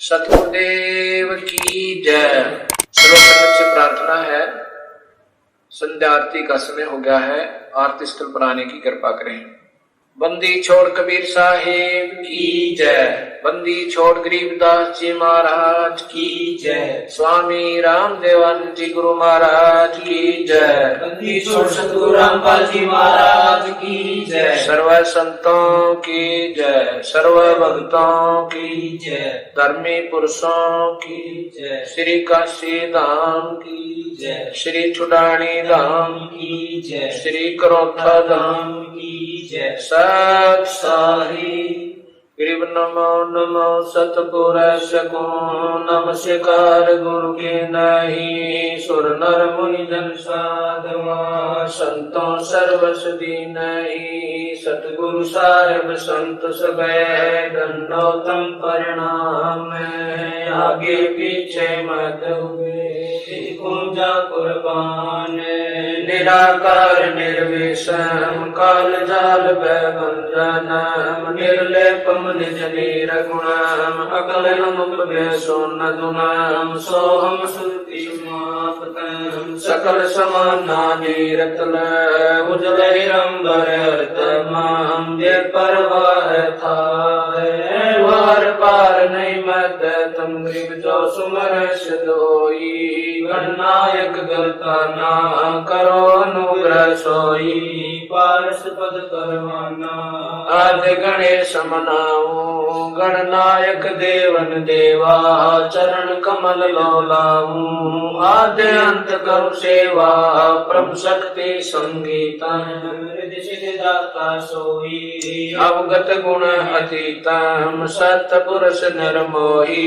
सतगुरुदेव की जय। सर्वप्रथम से प्रार्थना है, संध्या आरती का समय हो गया है, आरती स्थल पर आने की कृपा करें। बंदी छोड़ कबीर साहेब की जय। बंदी छोड़ गरीबदास जी महाराज की जय। स्वामी रामदेवानंद जी गुरु महाराज की जय। बंदी छोड़ सतगुरु रामपाल जी महाराज की जय। सर्व संतों की जय, सर्व भक्तों की जय, धर्मी पुरुषों की जय, श्री काशी धाम की जय, श्री चुडानी धाम की जय, श्री करोथा धाम की जय। सत साही ग्रीव नमो नमो सतपुरुष को नमस्कार गुरु के नहीं। सुर नर मुनि जन साधवा संतों सर्वसदी नहीं। सतगुरु साहेब संत सब दंडोतम परिणाम। आगे पीछे मत हुए पूजा कुर्बान। निराकार निर्विषम काल जाल भंजनम। निर्लेपम निज नीर गुणम अकलनम उपवेशो नदुनम। सोहम श्रुति समापतम सकल समाना नीरतल। उजल हिरंबर तमाम ये परवाह था वार पार नहीं मत तम ग्रीव जो सुमर सदोई। गणनायक गलता ना करो अनुग्रह सोई। पारस पद करवाना आदि गणेश मनाऊं। गणनायक देवन देवा चरण कमल लोलाऊं। आदि अंत करु सेवा परम शक्ति संगीतम। दाता सोई अवगत गुण अतीतम। सतपुरुष निर्मोही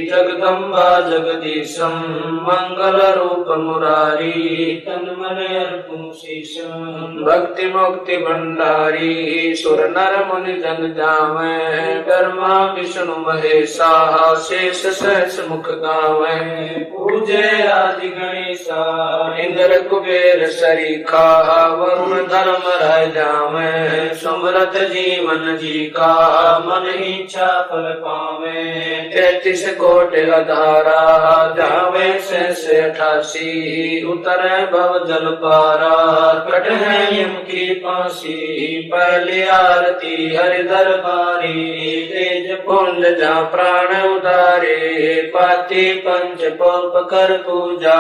जगदम्बा जगदीशम। मंगल रूप मुरारी तन मन अर्पण शीशम। भक्ति मुक्ति भंडारी सुर नर मुनि जन जावे। ब्रह्मा विष्णु महेशा शेष सहस मुख गावे। पूजे आदि गणेशा इंद्र कुबेर सरीखा। वरुण धर्म राय जावे। सुमरत जीवन जी का मन इच्छा फल पावे। 33 कोटि अधारा जावे से 88। उतरे भव जल पारा कट है यम की फांसी। पहली आरती हरि दरबारी तेज पुंज जा प्राण उदारे। पाती पंच पोप कर पूजा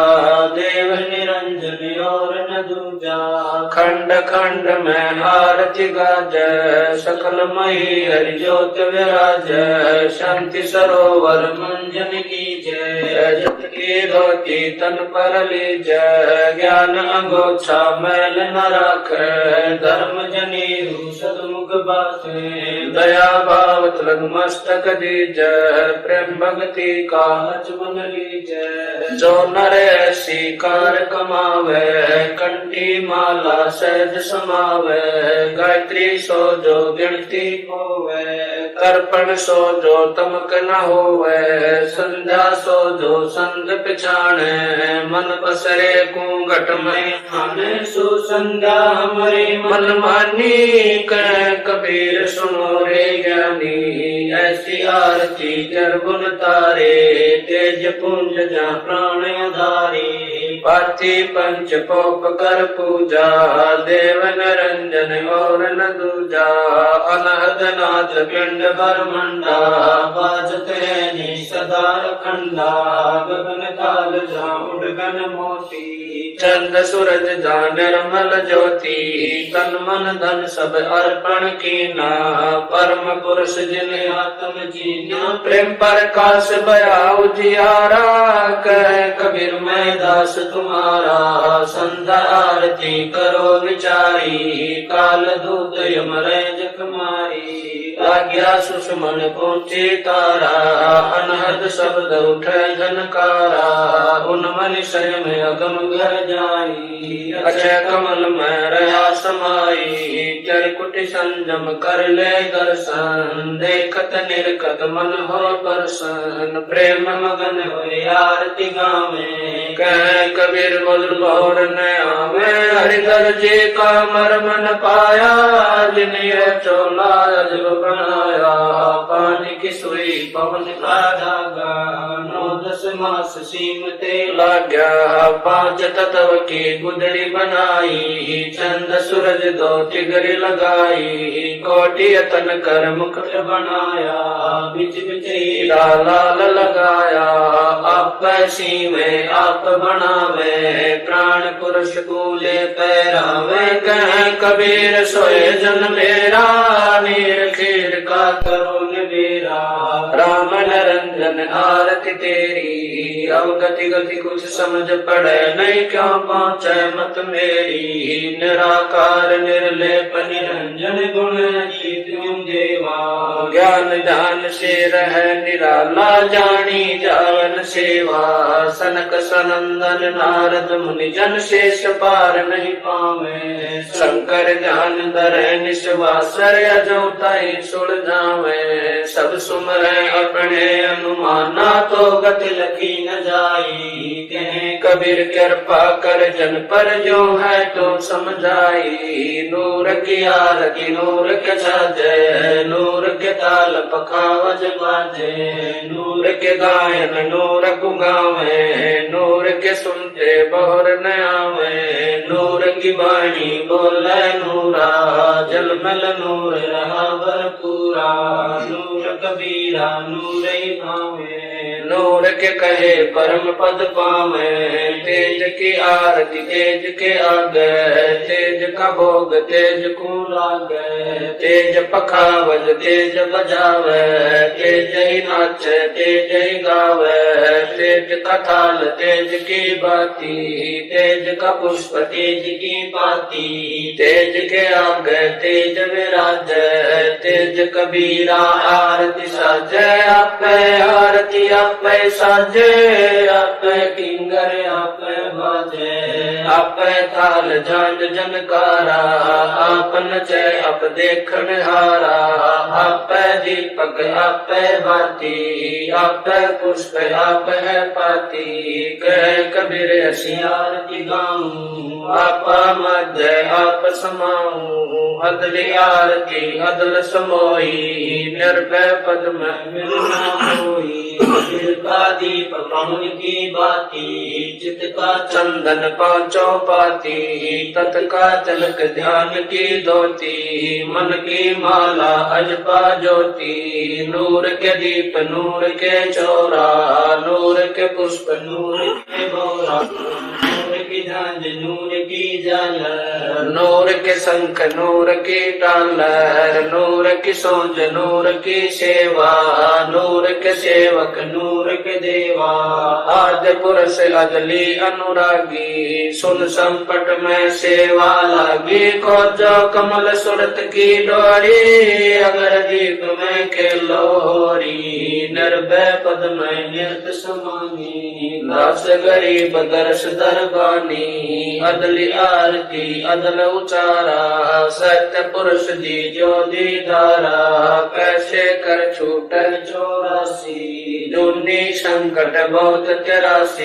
देव निरंजन और न दूजा। खंड खंड में आरती गाज सकल मही हरि ज्योत विराज। शांति सरोवर मंजन की जय। जत की धोती तन पर लीज। ज्ञान अगोछा मैल न राख। धर्म जनेऊ सदमुख बासे। दया भाव तिलक मस्तक दीज। प्रेम भक्ति का मन लीज। जो नर ऐसी कार कमावे कंठी माला सहज समावे। गायत्री सो जो गिनती होवे। तर्पण सो जो तमक न होवे। संध्या सो जो संग पिछाणे। मन पसरे घूंघट में आने सुसंध्या हमारी मन मानी। कह कबीर सुनो रे ज्ञानी। ऐसी आरती कर गुण तारे। तेज पुंज जा प्राण धारी। पाती पंच पोप कर पूजा देव निरंजन और न दूजा। अनहद नाथ पिंड ब्रह्मंडा बाजत है सदा खंडा। गगन काल जा उड़गन मोती। चंद सूरज जा निर्मल ज्योति। तन मन धन सब अर्पण कीना। परम पुरुष जिन्हें आत्म जीना। प्रेम प्रकाश बया उजियारा। कह कबीर मैं दास तुम्हारा। संध्या आरती करो विचारी। काल दूत यमराज कुमारी। आज्ञा सुषमन पहुंचे तारा। अनहद शब्द उठे झनकारा। उन्मन शय में अगम घर जाई। अक्षय कमल में रहा समाई। चरकुट संजम कर ले दर्शन। देखत निरखत मन हो परसन। प्रेम मगन हो आरती गावे। कह कबीर मधुर बहुर न आवे। हरिधर जी का मरमन पाया। जिन्हें चोला अजब बनाया। पानी की सुई पवन का धागा। मास सीमते लाग्या पांच तत्व की गुदड़ी बनाई चंद सूरज दो तिगरी लगाई कोटि यतन कर मुकुट बनाया बिच बिच हीरा लाल लगाया आप सीवे आप बनावे प्राण पुरुष कूले पैरावे कह कबीर सोए जन मेरा नीर खीर का करो निबेरा राम निरंजन आरती तेरी अवगति गति कुछ समझ पड़े नहीं क्यों पहुँचे मत मेरी निराकार निर्लेप निरंजन गुण तुम देवा ज्ञान ध्यान से रह निराला जानी जावन सेवा सनक सनंदन नारद मुनि जन शेष पार नहीं पावे शंकर ध्यान धरे निश्वासर अजोताई सुड़ जावे सब सुमरे अपने अनुमाना तो गति लगी न जाई कहे कबीर कृपा कर जन पर जो है तो समझाई नूर की आरती नूर के छाजे नूर के ताल पखावज बाजे नूर के गायन नूर को गावे नूर के सुनते बहुर न आवे नूर की वाणी बोले नूरा जलमल नूर रहा भरपूरा नूर कबीरा नूर ही भावे नूर के कहे परम पद पावे तेज की आरती तेज के आगे तेज का भोग तेज को लागे तेज पखावज तेज बजावे तेज ही नाचे तेज ही गावे तेज का थाल तेज की बाती तेज का पुष्प तेज की पाती तेज के आगे तेज विराज तेज कबीरा आरती साजे आपे आरती आपे साजे आपे किंगर आपे बाजे आपे थाल झांझ जनकारा आपन चे आप देखन हारा आपे दीपक आपे बाती आपे पुष्प आप है पाती कह कबीर ऐसी आरती गाऊं आपा मध्य आप समाऊं अदली आरती अदल समोई निर्भय पद में मिलना होई का दीप पवन की बाती चित का चंदन पांचों पाती तत् का तिलक ध्यान की धोती मन की माला अजपा ज्योति नूर के दीप नूर के चौरा नूर के पुष्प नूर के बोरा नूर की झांझ नूर की झालर नूर के शंख नूर की टालर नूर की सोज नूर की सेवा नूर के सेवक नूर के देवा आद्य पुरुष अदली अनुरागी सुन संपट में सेवा लागी को जो कमल सुरत की डोरी अगर दीप में खेलो होरी निर्भय पद में निर्त समानी दास गरीब दर्श दरबानी अदली आरती अदल उचारा सत्य पुरुष दी जो दीदारा कैसे कर छूटल 84 जूनी संकट बहुत 83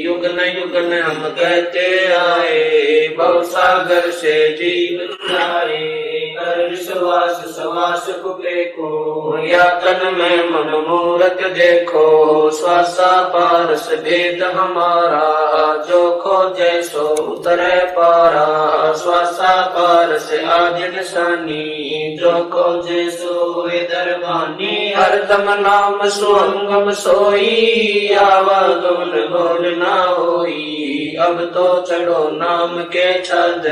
युगन युगन हम कहते आए बहु सागर से जीव जाए कर विश्वास सवास कुपे को या तन में मन मूरत देखो श्वासा पारस भेद हमारा जो खो जैसो उतरे पारा श्वासा पारस आदि निशानी जो खो जैसो दरबानी हरदम नाम सुअंगम सोई आवागमन बोल ना होई अब तो चढ़ो नाम के छाज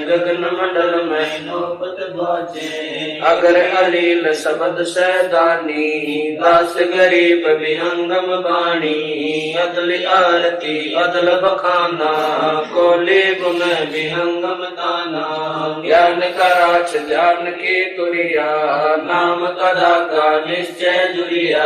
गगन मंडल में नौबत बाजे अगर अलील शब्द सैदानी दास गरीब विहंगम बाणी अदल आरती अदल बखाना कोले गुण विहंगम दाना ज्ञान का राज ज्ञान की तुरिया नाम का धागा निश्चय जुरिया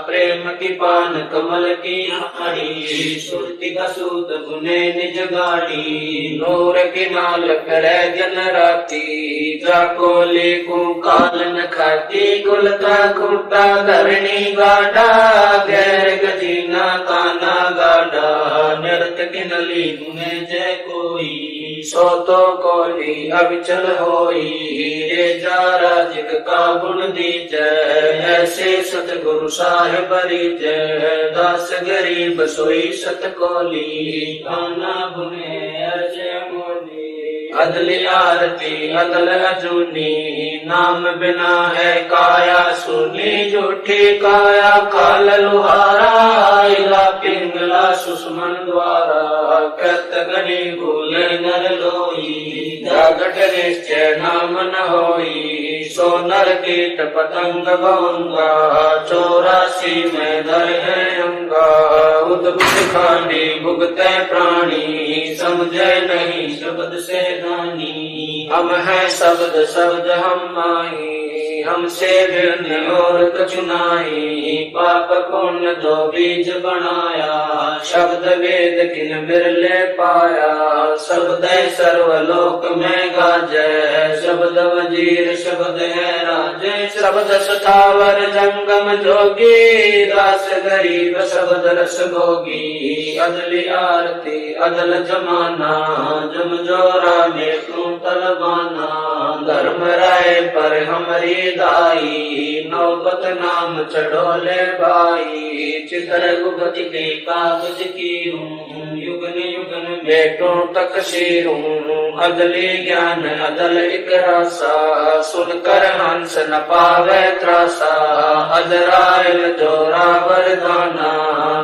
प्रेम की पान कमल की हाड़ी सुरती का सूत गुने निज गाड़ी नूर की नाल करे जन राती जाको लेकू काल न खाती कुल का खूटा धरणी गाड़ा गैर गजीना काना गाड़ा नृत की नली गुने जय कोई सो तो कोली अविचल होई, रे जारा जिग का गुण दीजै, ऐसे सतगुरु साहिब रीजै, दास गरीब सोई सत कोली, ताना बुने अर्जय मोली। अदली आरती अदल अजूनी, नाम बिना है काया सुनी, झूठी काया काल लुहारा, इला पिंगला सुषमन द्वारा, कृत गणी भूले नर लोई, जागट निश्चय नाम न होई, सो नर कीट पतंग भंगा, 84 में धर है अंगा, उद्भुत खानी भुगते प्राणी, समझे नहीं शब्द से दानी, हम है शब्द शब्द हम माही, हमसे भिन्न और कछु नाहीं, पाप पुण्य दो बीज बनाया, शब्द वेद किन बिरले पाया, शब्द सर्वलोक में गाजै, शब्द वजीर शब्द है राजै, शब्द सतावर जंगम जोगी, दास गरीब शब्द रस भोगी, अदली आरती अदल जमाना, जम जोरा में तू तलबाना, धर्म राय पर हमारी दाई, नौबत नाम चढ़ोले भाई, चित्र गुगत के कागज की हूँ, युगन युगन बेटों तक सीरूं, अदली ज्ञान अदल एक रासा, सुनकर हंस न पावे त्रासा, अजराइल जोरा वरदाना,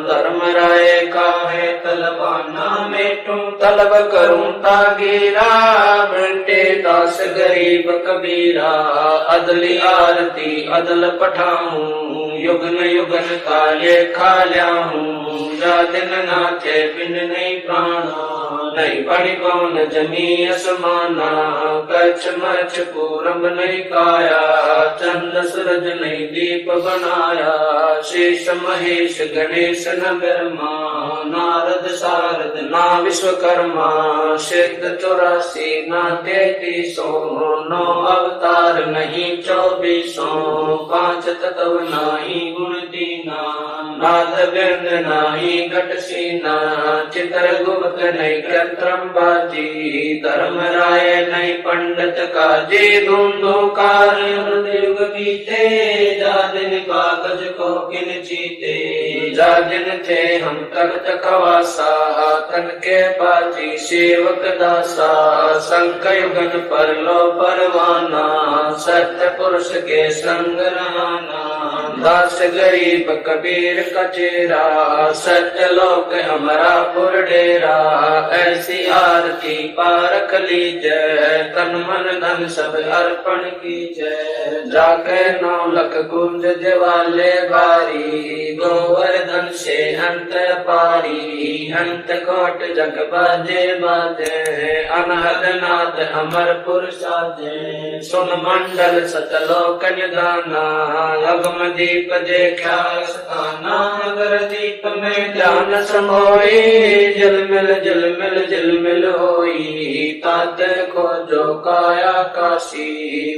धर्म राय का है तलबाना, मेटू तलब करूं तागीरा, बेटे दास गरीब कबीरा, अदली आरती अदल पठाऊं, युगन युगन काले खा ल्याऊं, जा दिन नाथे बिन नहीं प्राणा, नहीं पड़ी कौन जमी असमाना, कच्छ मच्छ पूरब नहीं काया, चंद सूरज नहीं दीप बनाया, शेष महेश गणेश न ब्रह्मा, नारद सारद ना विश्वकर्मा, सिद्ध 84 ना 33 9 अवतार नहीं 24 5 तत्व नहीं गुण दीना, नाद बिंद नहीं घट सीना, चित्र गुप्त नहीं कृत्रम बाजी, धर्म राय नहीं पंडित काजी, धुंधुकार युग बीते, जा दिन कागज को किन जीते, जा दिन थे हम तख्त खवासा, तन के बाजी सेवक दासा, संक युगन पर लो परवाना, सत्य पुरुष के संग रहना, दास गरीब कबीर कचेरा, सत्य लोक हमारा पुर डेरा, ऐसी आरती पारख लीजै, तन मन धन सब अर्पण कीजै, जाके 9 लख कुंज ज्वाले बारी, गोवर्धन से अंत पारी, अंत कोट जग बाजे बाजे, अनहद नाद अमरपुर साजे, सुन मंडल सतलोक निदाना, अगम दीप देखा स्थाना, अगर दीप में ध्यान समोई, जल मिल होई, तात खोजो काया काशी,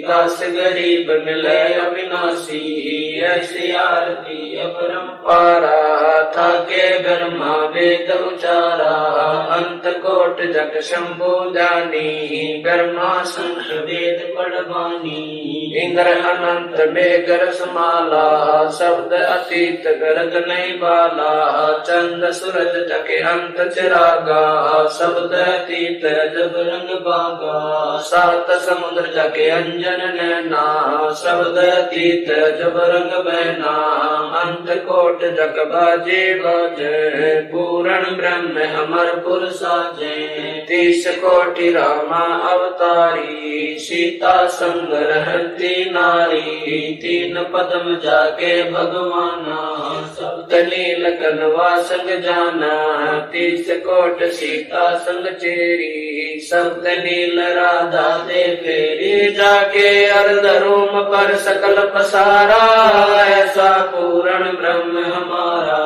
दास गरीब मिले अविनाशी, ऐसी आरती अपरंपारा, थाके ब्रह्मा वेद उचारा, अंत कोट जग शंभु जानी, ब्रह्मा संत वेद पढ़वानी, इंद्र अनंत में गरस माला, शब्द अतीत गरज नहीं बाला, चंद सूरज जके अंत चिरागा, शब्द अतीत जब रंग बागा, 7 समुद्र जके अंजन नैना, शब्द अतीत जब रंग बहना, अंत कोट जग बाजे बाजे, पूर्ण ब्रह्म अमरपुर साजे, 30 कोटि रामा अवतारी, सीता संग रहती नारी, 3 पदम जाके भगवाना, सप्त नील कनवा संग जाना, 30 कोट सीता संग चेरी, सप्त नील राधा दे फेरी, जाके अर्ध रूम पर सकल पसारा, ऐसा पूर्ण ब्रह्म हमारा,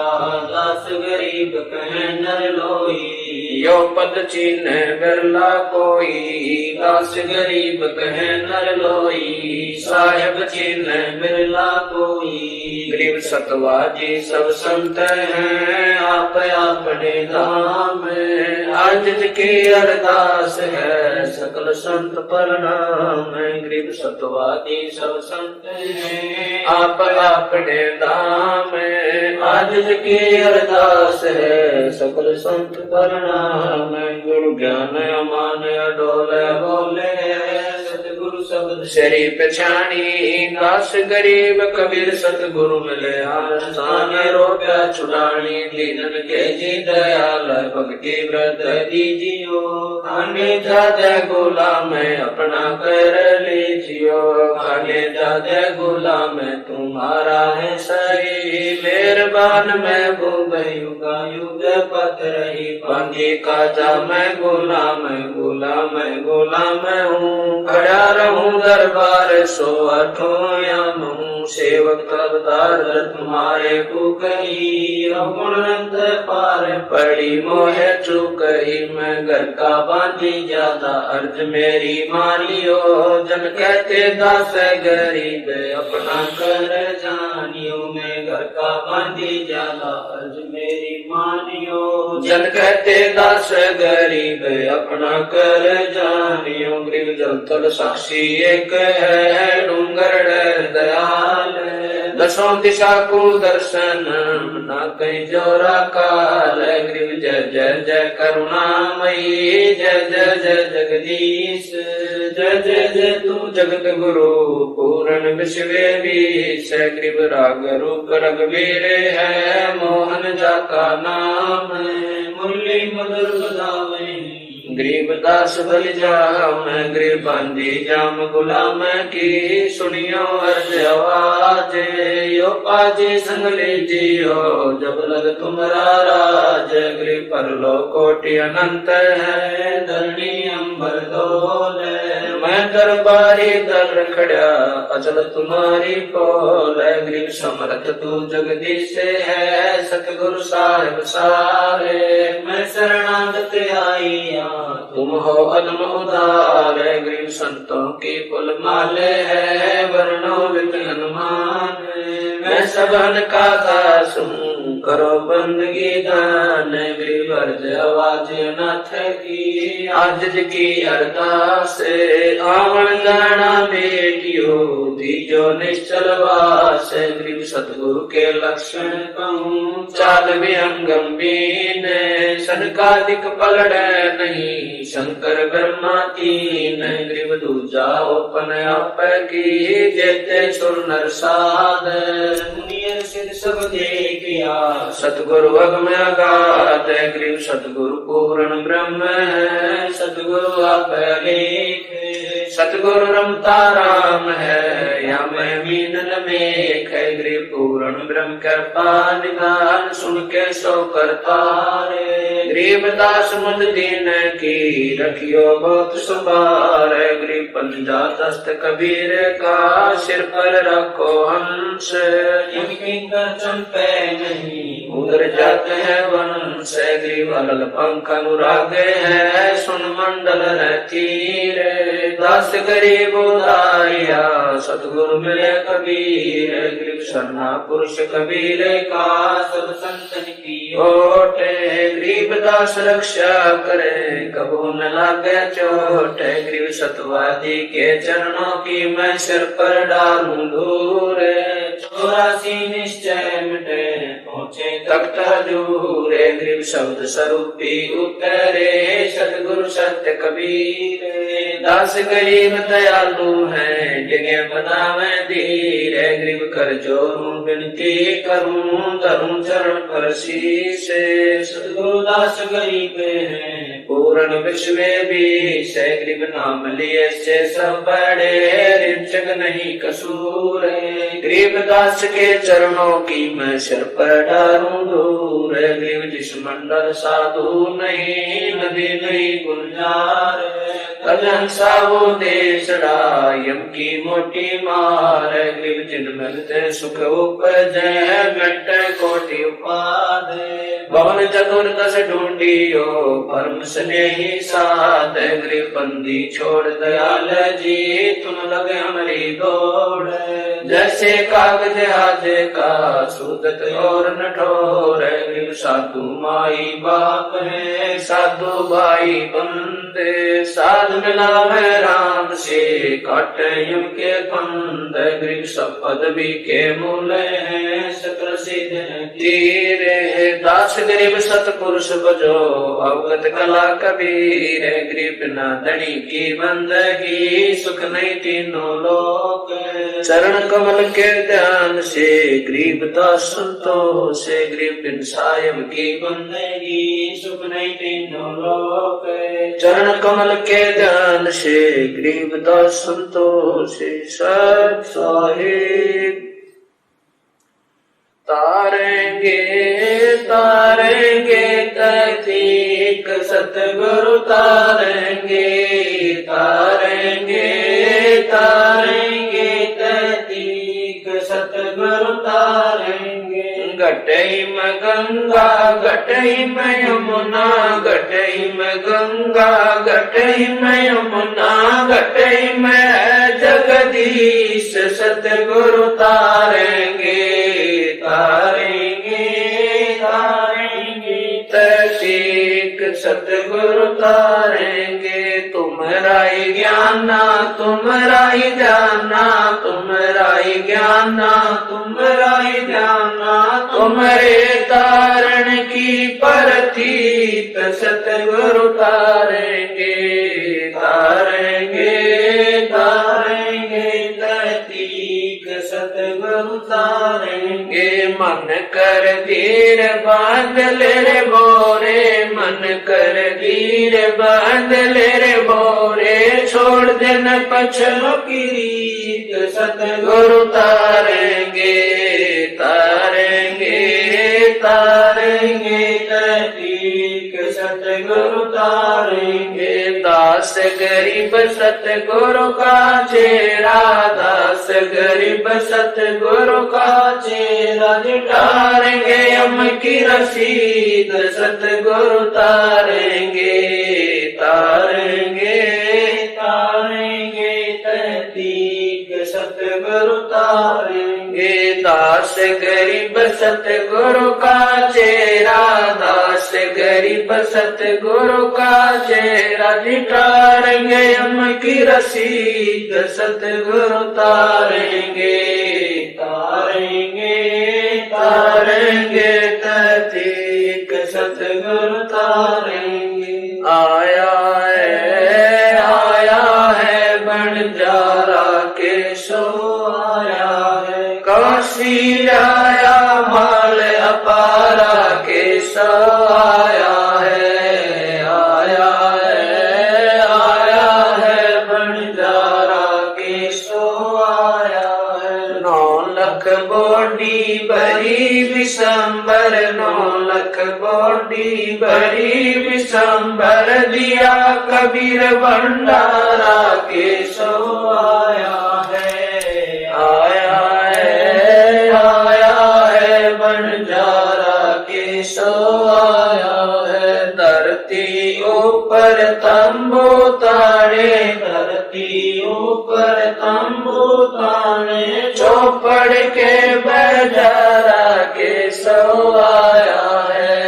दास गरीब कहे नर लोई, यो पद चीन्ह बिरला कोई, दास गरीब कहे नर लोई। साहेब चिन्ह बिरला कोई, गरीब सतवाजी सब संत हैं। आप अपने धाम आज की अरदास है, सकल संत प्रणाम। गरीब सतवाजी सब संत हैं, आप अपने धाम आज की अरदास है, सकल संत प्रणाम। गुरु ज्ञान अमान अडोल बोले, सतगुरु शब्द शरी पछाणी। दास गरीब कबीर सतगुरु मिले आसान, रोप्या छुड़ानी दीनन के जी दयाल। भक्ति व्रत दीजियो, खाने जादे गुलाम अपना कर लीजियो। खाने जादे गुलाम तुम्हारा है सही, मेहरबान महबूब युगा युग पत रही। पांगी काजा मैं गुलाम गुलाम गुलाम हूँ, खड़ा रहूं दरबार सो अठों याम हूँ। सेवक अवतार तुम्हारे को कही, गुणनंद पार पड़ी मोह चुकई। मैं घर का बांधी ज्यादा अर्ज मेरी मान लियो, जन कहते दास गरीब अपना कर जानियो। मैं घर का बांधी ज्यादा अर्ज मेरी मानियो, जन कहते दास गरीब अपना कर जानियो। गरीब जल तल साक्षी एक है, डूंगर दयाल। दसों दिशा को दर्शन ना कहीं जोरा काल। गरीब जय जय जय करुणामयी, जय जय जय जगदीश। जय जय जय तू जगत गुरु पूर्ण विश्व बीस। गरीब राग रूप रघुवीर है, मोहन जाका नाम मुरली मधुर बजावे। गरीब दास बल जाम, गरीब बंदी जाम गुलाम की। सुनियो अर्ज आवाज, यो पाजी संग लीजियो, जब लग तुम्हारा राज। गरीब परलो कोटि अनंत है, धरणी अंबर डोल। मैं दरबारी दर खड़ा अचल तुम्हारी पोल। गरीब समर्थ तू जगदीश है, सतगुरु साहिब सारे। मैं शरणागत आईया, तुम हो अदम उदार। गरीब संतों की पुल माले है, वर्णो वित हनुमान। मैं सबन का दास हूँ, करो बंदगी दान। गरीब अर्ज आवाज नाथ की, आज की अरदास। आवन जाना बेटियो, दीजो निश्चल वास। गरीब सतगुरु के लक्षण कहूँ, चाल विहंगम बीन। सनकादिक पलड़ नहीं, शंकर ब्रह्मा तीन। गरीब दूजा ओपन आप की, जेते सुर नर साध। मुनियर सिद्ध सब देखिया, सतगुरु अगम अगाध। गरीब सतगुरु पूर्ण ब्रह्म है, सतगुरु आप लेख। सतगुरु रमता राम है, या मैं मीनल मेख। गरीब पूर्ण ब्रह्म कृपा निदान, सुन के सो करता रे। गरीब दास मुद दीन की, रखियो बहुत सुबार। गरीब पंजा दस्त कबीर का, सिर पर रखो हंस। इनकी गर्जन पे नहीं, उधर जाते हैं वंश। गरीब अलल पंख अनुराग है, सुन मंडल रहती रे। दास गरीब उदारिया, सतगुरु मिले कबीर। गरीब शरणा पुरुष कबीर का, सब संतन की ओटे। गरीब दास रक्षा करे, कबू न लागे चोट। गरीब सतवादी के चरणों की, मैं सिर पर डालूं धूर। 84 निश्चय मिटे, पहुँचे तख्त हजूर। गरीब शब्द स्वरूपी उतरे, सतगुरु सत्य कबीर। दास गरीब दयालु है, जगह बनावे धीर। गरीब कर जोरूं विनती करूं, धरूं चरण पर शीश। सतगुरु दास गरीब है, पूर्ण विश्व बीस। गरीब नाम लिए से सब बड़े, रिंचक नहीं कसूर। गरीब दास के चरणों की, मैं सिर पर डालूं दूर। गरीब जिस मंडल साधु नहीं, नदी नहीं गुलजार। कलन सावो देसड़ा यम की मोटी मार ग्रीव जिन मिलते सुख उपजय घट कोटि उपादे भवन चतुर्दश ढूंढियो परम स्नेही साध ग्रीव बंदी छोड़ दयाल जी तुम लगे हमारी दौड़ जैसे कागज हाथ का सूदत और नठोर ग्रीव साधु माई बाप है साधु भाई बंदे साध मिलावे राम से काट युग के फंद ग्रीव सब पदवी के मूल है सकल सिद्ध तीर है दास गरीब सतपुरुष बजो अवगत कला कबीर ग्रीब बिना धनी की बंदगी सुख नहीं तीनों लोक चरण कमल के ध्यान से गरीब दास संतोष से ग्रीब बिन साहिब की बंदगी सुख नहीं तीनों लोक चरण कमल के ध्यान से गरीब दास संतोष से सत साहिब तारेंगे तारेंगे तैतीक सतगुरु तारेंगे तारेंगे तारेंगे तैतीक सतगुरु तारेंगे घटई में गंगा घटई में यमुना घटई में गंगा घटई में यमुना घटई में जगदीश सतगुरु तारेंगे तारेंगे तारेंगे तैसीक सतगुरु तारेंगे तुम्हारा ही ज्ञाना तुम्हारा ही जाना तुम्हारा ही ज्ञाना तुम्हारा ही जाना तुम्हारे तारण की परतीत सतगुरु तारेंगे तारेंगे तारेंगे तैतीक सतगुरु तारेंगे मन कर धीर बांधल रे बोरे मन कर धीर बांधल रे बोरे छोड़ देना पछलो की रीत सतगुरु तारेंगे तारेंगे तारेंगे तैतीक सतगुरु तारेंगे दास गरीब सतगुरु का चेहरा दास गरीब सतगुरु का चेहरा तारेंगे हम की रसीद सतगुरु तारेंगे तारेंगे तारेंगे तैतीक सतगुरु तारेंगे दास गरीब सतगुरु का चेहरा दास गरीब सतगुरु का चेहरा तारेंगे हम की रसीद सतगुरु तारेंगे तारेंगे तारेंगे तैतीक सतगुरु तारेंगे आया है बंजारा के सो आया है काशी आया माल अपारा के सो आया है बंजारा के सो आया है 9 लाख बॉडी बड़ी विशंबर 9 लाख बॉडी बड़ी विशंबर दिया कबीर भंडारा के सो आया है बंजारा के सो आया है धरती ऊपर तंबू ताने धरती ऊपर तंबू ताने चौपड़ के बजारा के सो आया है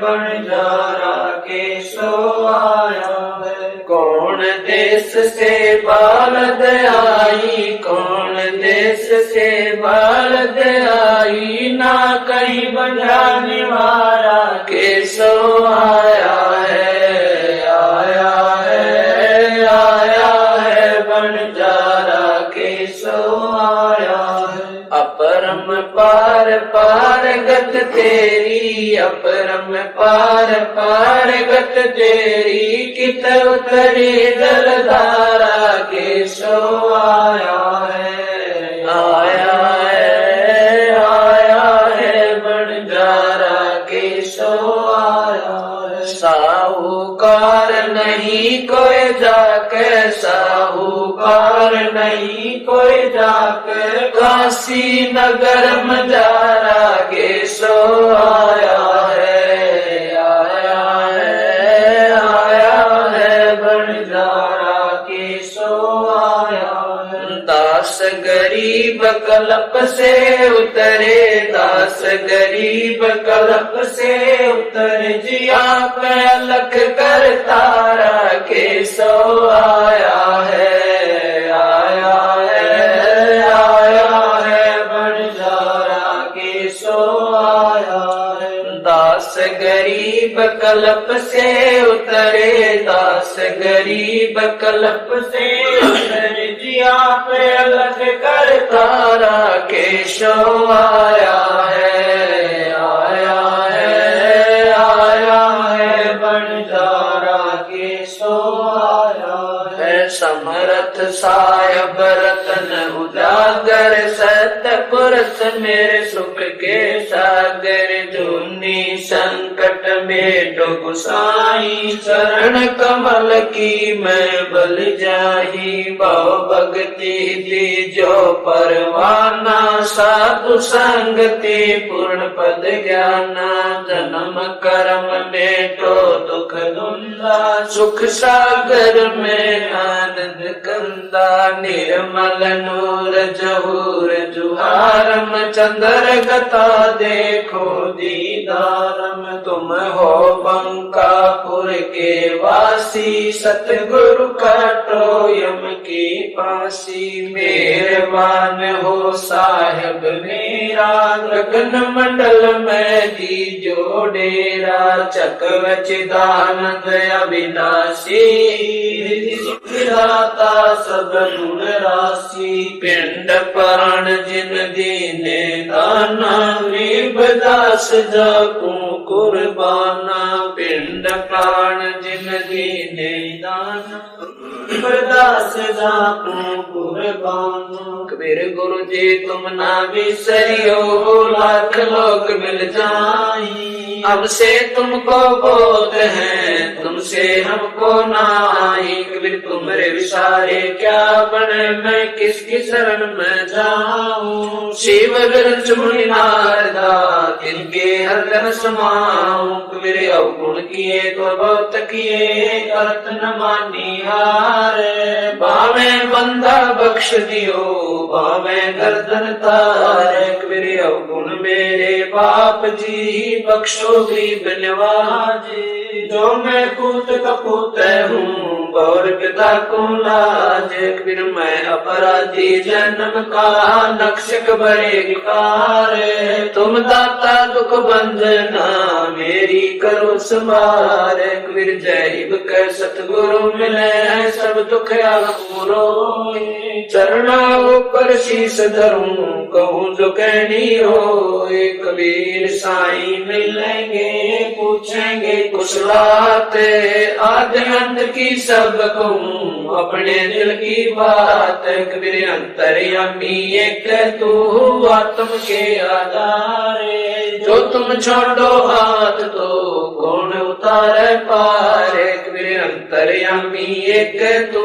बंजारा के सो आया है कौन देश से बालद आई कौन देश से बालद आई ना कहीं बजाने वाला के सो आया है बंजारा के सो आया है अपरम पार पार गत तेरी अपरम पार पार गत तेरी कित उतरी जलधारा के सो आया है बंजारा के सो आया है और नहीं कोई जाकर, काशी नगर मजारा के सो आया है, आया है, आया है, बंजारा के सो आया है। दास गरीब कल्प से उतरे, दास गरीब कल्प से उतरे, जिया पे अलख कर तारा के सो आया है, आया है, आया है, बंजारा के सो आया है। दास गरीब कल्प से उतरे, दास गरीब कल्प से उतरे, जिया पे अलख कर तारा के सो आया है, आया है, आया है, बंजारा के सो आया है। समरथ सायब रतन उजागर, सतपुरुष मेरे सुख के सागर, जूनी संकट में डूब साई, चरण कमल की मैं बल जाही, बहु भक्ति दी जो परवाना, साधु संगति पूर्ण पद ज्ञाना, जन्म कर्म में तो दुख धुंधा, सुख सागर में आनंद कंदा, निर्मल नूर जहूर जुहारम, चंद्र गता देखो दीदारम, तुम हो बंकापुर के वासी, सतगुरु काटो यम की फांसी, मेहरबान हो साहिब मेरा, गगन मंडल में दीजो डेरा, चकवचिदानंद अविनाशी, दाता सब गुण राशि, पिंड प्राण जिन दीने दाना, गरीबदास जाकू कुर्बाना, पिंड प्राण जिन दीने दाना, गरीबदास जाकू कुर्बाना। कबीर गुरु जी तुम ना बिसरियो, लाख लोग मिल जाई, हमसे तुमको बोध है, तुमसे हमको नाई, कबीर तुमरे विसारे क्या बने, मैं किसकी शरण में जाऊं, शिव बिरज मुनि नारदा तिनके हरदन समाऊं, कबीर अवगुण किए तो बहुत किए, करत न मानी हारे, बावे बंदा बख्श दियो, बावे गर्दन तारे, कबीर अवगुण मेरे बाप जी, बख्शो गरीब नवाजे, जो मैं पूत कपूत हूँ, गौर पिता को लाज, कबीर मैं अपराधी जन्म का, नक्शक बड़े कार, तुम दाता दुख बंधना, मेरी करो संभार, कबीर जैब के सतगुरु मिले, सब दुख पूरो, चरणों पर शीश धरूं, कहूँ जो कहनी हो, कबीर साईं मिलेंगे, पूछेंगे कुशलात, आदि अंत की सब कहूँ, अपने दिल की बात, कबीर अंतर्यामी एक तू, आत्म के आधारे, जो तुम छोड़ो हाथ तो कौन उतारे पारे, कबीर अंतर्यामी एक तू,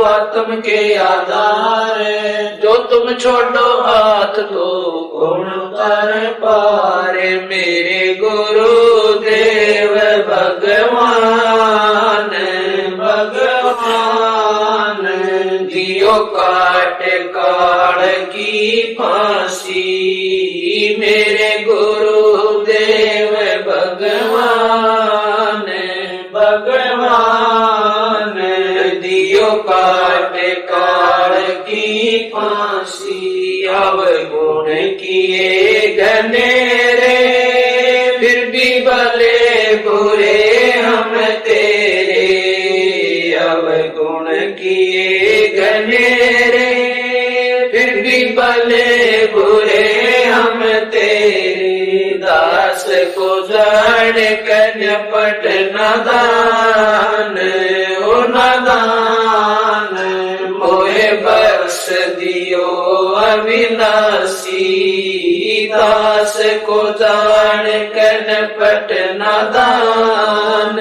आत्म के आधारे, जो तुम छोड़ो हाथ तो कौन उतारे पारे, मेरे गुरु देव भगवान, भगवान दियो काट काल की फांसी, मेरे गुरु देव भगवान, भगवान दियो काट काल की फांसी, अवगुण किए घनेरे, फिर भी भले बुरे हम तेरे, अवगुण किए घनेरे, फिर भी भले बुरे हम तेरे, दास को जान कर पट नादान, ओ नादान मोहे बख्श दियो अविनाशी, दास को जान कर पट नादान,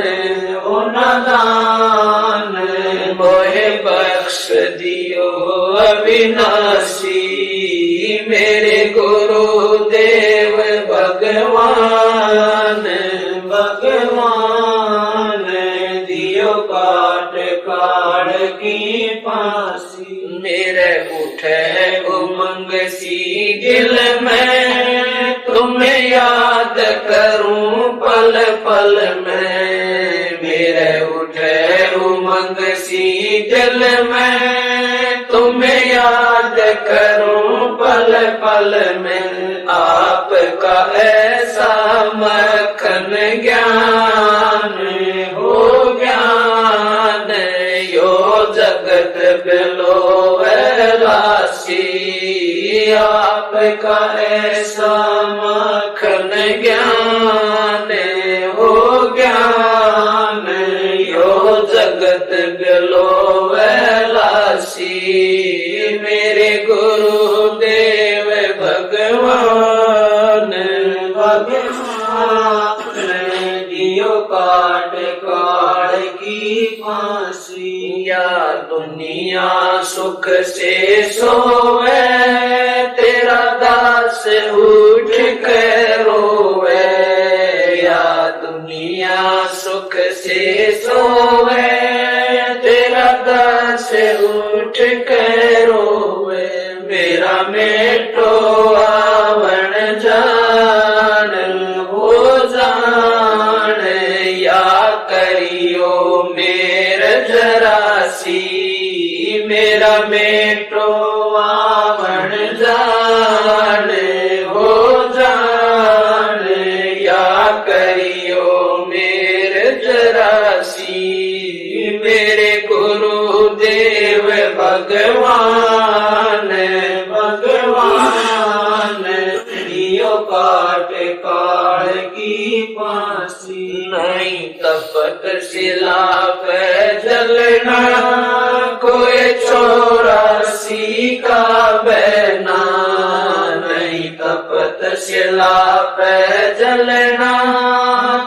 ओ नादान मोहे बख्श बख्श दियो अविनाशी, मेरे गुरुदेव भगवान भगवान, दियो काट काल की फांसी। मेरे उठे उमंग सी दिल में, तुम्हें याद करूं पल पल में। मेरे उठे उमंग सी दिल में, तुम्हें याद करूं पल पल में। आपका ऐसा मक्खन ज्ञान हो ज्ञान, यो जगत बिलोवरासी। आपका ऐसा मक्खन ज्ञान हो ज्ञान, यो जगत बिलोवरासी। मेरे गुरुदेव भगवान भगवान, दियो काट काल की फांसी। या दुनिया सुख से सोवे, तेरा दास उठ कर रोवे। या दुनिया सुख से सोवे, तेरा दास उठ कर रोवे। मेरा मेटो आवण जान हो जान, या करियो मेर जरासी। मेरा मेटो आवण जान हो जान, या करियो मेर जरासी। मेरे गुरुदेव भगवान भगवान, दियो काट काल की फांसी। नहीं तपत शिला पे जलना, कोई 84 का बहना। नहीं तपत शिला पे जलना,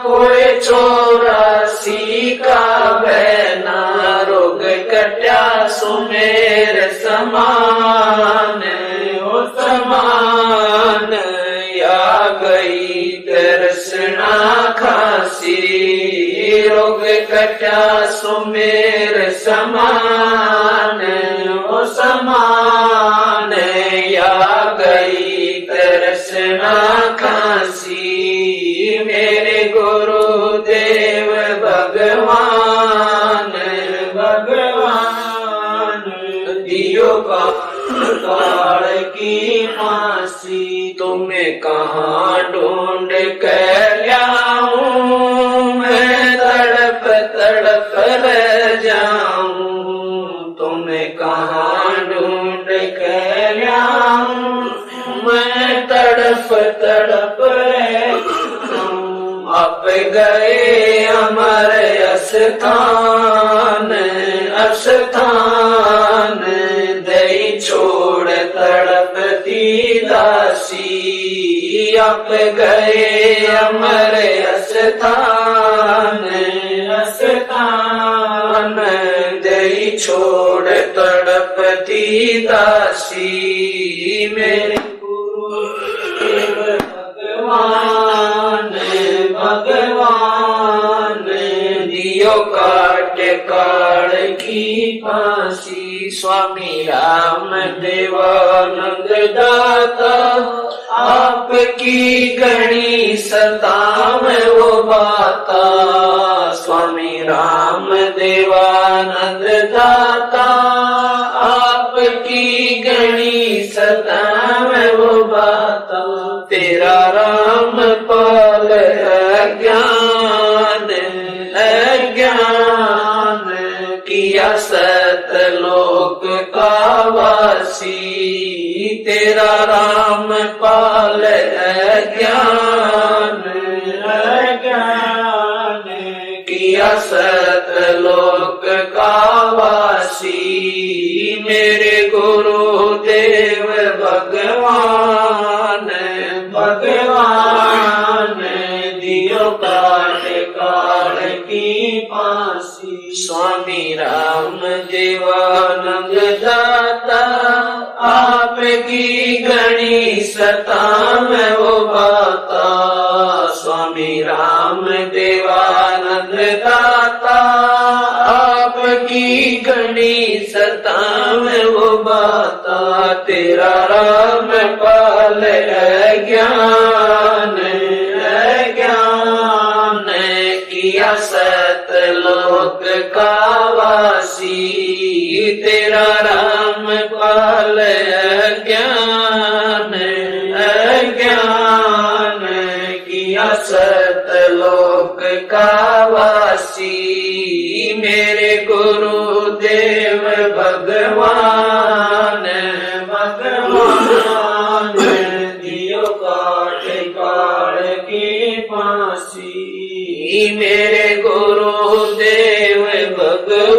कोई 84 का बहना। रोग कट्या सुमेर समान हो समान, या गई दर्शना खासी। रोग कट्या सुमेर समान हो समान, या गई दर्शना खासी। मेरे गुरुदेव भगवान भगवान, दियो काल की फांसी। तुम्हें कहाँ ढूंढ कर लाऊं, मैं तड़प तड़प रह जाऊं। तुम्हें कहाँ ढूंढ कर लाऊं, मैं तड़प तड़प रह जाऊं। आप गए अमर अस्थान अस्थान, दई छोड़ तड़पती दासी। आप गए अमर अस्थान अस्थान, दई छोड़ तड़पती दासी। मेरे गुरुदेव भगवान भगवान, दियो काट काल की फांसी। स्वामी राम देवानंद दाता, आपकी गणी सतावे वो बाता। स्वामी राम देवानंद दाता, आपकी गणी सतावे वो बाता। तेरा राम पाल अज्ञान अज्ञान, किया सतलोक का वासी। तेरा राम पाल अज्ञान अज्ञान, किया सतलोक का वासी। मेरे गुरुदेव भगवान भगवान, दियो काट काल की फांसी। स्वामी राम देवानंद गणी सतावे वो बाता, स्वामी राम देवानंद दाता। आपकी गणी सतावे वो बाता, तेरा राम पाल ज्ञान किया सतलोक का वासी, तेरा राम पाल ज्ञान किया सतलोक का वासी। मेरे गुरुदेव भगवान दियो काट काट की फांसी। मेरे गुरुदेव भगवान